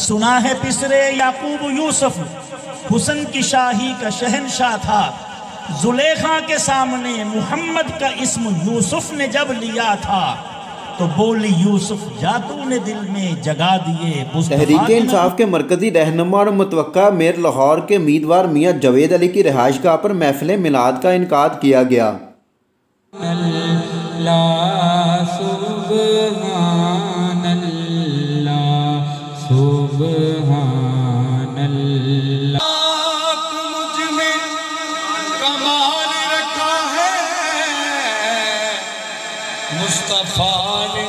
सुना है पिसरे याकूब यूसुफ हुस्न की शाही का शहनशाह था। जुलेखा के सामने मोहम्मद का इस्म यूसुफ ने जब लिया था तो बोली यूसुफ जा तूने दिल में जगा दिए। तहरीक इंसाफ के मरकजी रहनुमा और मुतवक्का मेयर लाहौर के उम्मीदवार मियाँ जावेद अली की रिहाइशगाह पर महफिल मिलाद का इनकाद किया गया। मुस्तफा ने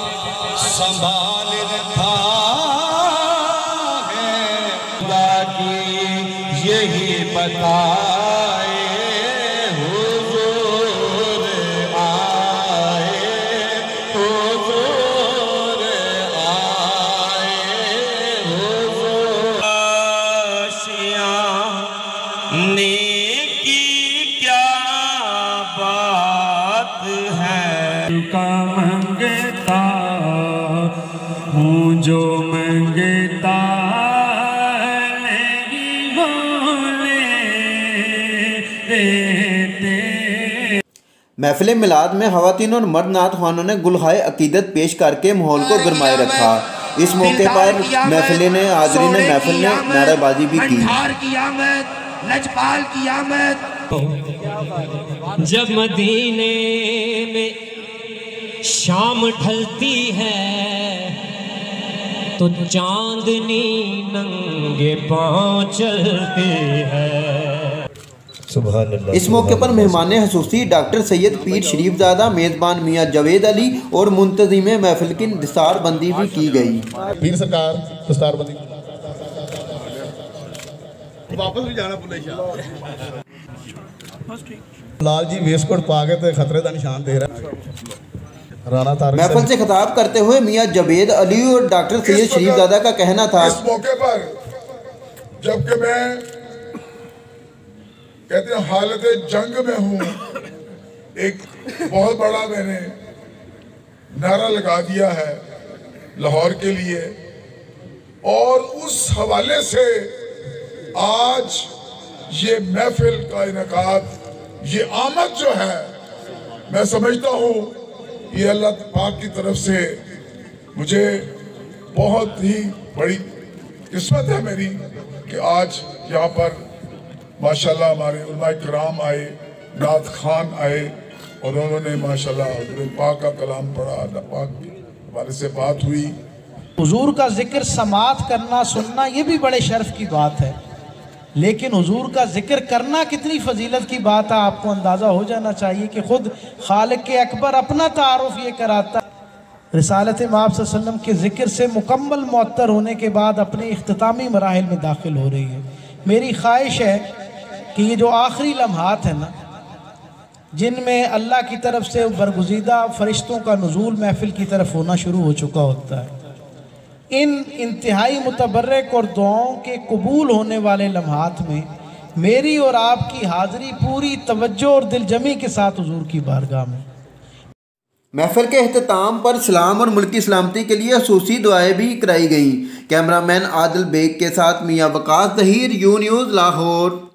संभाल रखा है, बाकी यही बताए हुजूर आए, हुजूर आए, हुजूर आशियाँ नेकी क्या बात है। का मंगता हूँ जो मंगता नहीं बोले देते। महफिल मिलाद में खवातीन और मर्द नात खानों ने गुलहाए अकीदत पेश करके माहौल को गरमाए रखा। इस मौके पर महफिल ने हाज़रीन महफिल ने नारेबाजी भी की। जब मदीने में शाम ढलती है तो चांदनी नंगे पांव चलती है। सुभान अल्लाह। इस मौके पर मेहमान खसूसी डॉक्टर सैयद पीर शरीफजादा, मेज़बान मियाँ जावेद अली और मुंतज़िम महफिल की दस्तारबंदी भी की गई। पीर सरकार दस्तारबंदी वापस भी जाना लाल जी वेस्टकोट पा के तो खतरे का निशान दे रहा है। महफिल से खिताब करते हुए मियाँ जावेद अली और डॉक्टर सैयद शरीफजादा का कहना था, इस मौके पर जबकि मैं कहते हैं हालत जंग में हूँ, एक बहुत बड़ा मैंने नारा लगा दिया है लाहौर के लिए, और उस हवाले से आज ये महफिल का इनकाद, ये आमद जो है, मैं समझता हूँ ये अल्लाह पाक की तरफ से मुझे बहुत ही बड़ी किस्मत है मेरी कि आज यहाँ पर माशाल्लाह हमारे उलमा किराम आए, नात खान आए और उन्होंने माशाल्लाह हुज़ूर पाक का कलाम पढ़ा, अल्लाह पाक की हमारे से बात हुई। हुजूर का जिक्र समात करना सुनना ये भी बड़े शर्फ की बात है, लेकिन हुजूर का जिक्र करना कितनी फजीलत की बात है आपको अंदाज़ा हो जाना चाहिए कि खुद खालिक के अकबर अपना तारुफ ये कराता रिसालत माब सल्लल्लाहु अलैहि वसल्लम के जिक्र से मुकम्मल मुअत्तर होने के बाद अपने इख्तितामी मराहिल में दाखिल हो रही है। मेरी ख्वाहिश है कि ये जो आखिरी लम्हात है ना, जिनमें अल्लाह की तरफ से बरगुज़ीदा फरिश्तों का नुज़ूल महफिल की तरफ होना शुरू हो चुका होता है, इन इंतहाई मुतबर्रक और दुआओं के कबूल होने वाले लम्हात में मेरी और आपकी हाज़िरी पूरी तवज्जो और दिलजमी के साथ हुजूर की बारगाह में। महफिल के अख्ताम पर सलाम और मुल्की सलामती के लिए खसूसी दुआएं भी कराई गईं। कैमरामैन आदिल बेग के साथ मियाँ वकास ज़हीर, यू न्यूज़ लाहौर।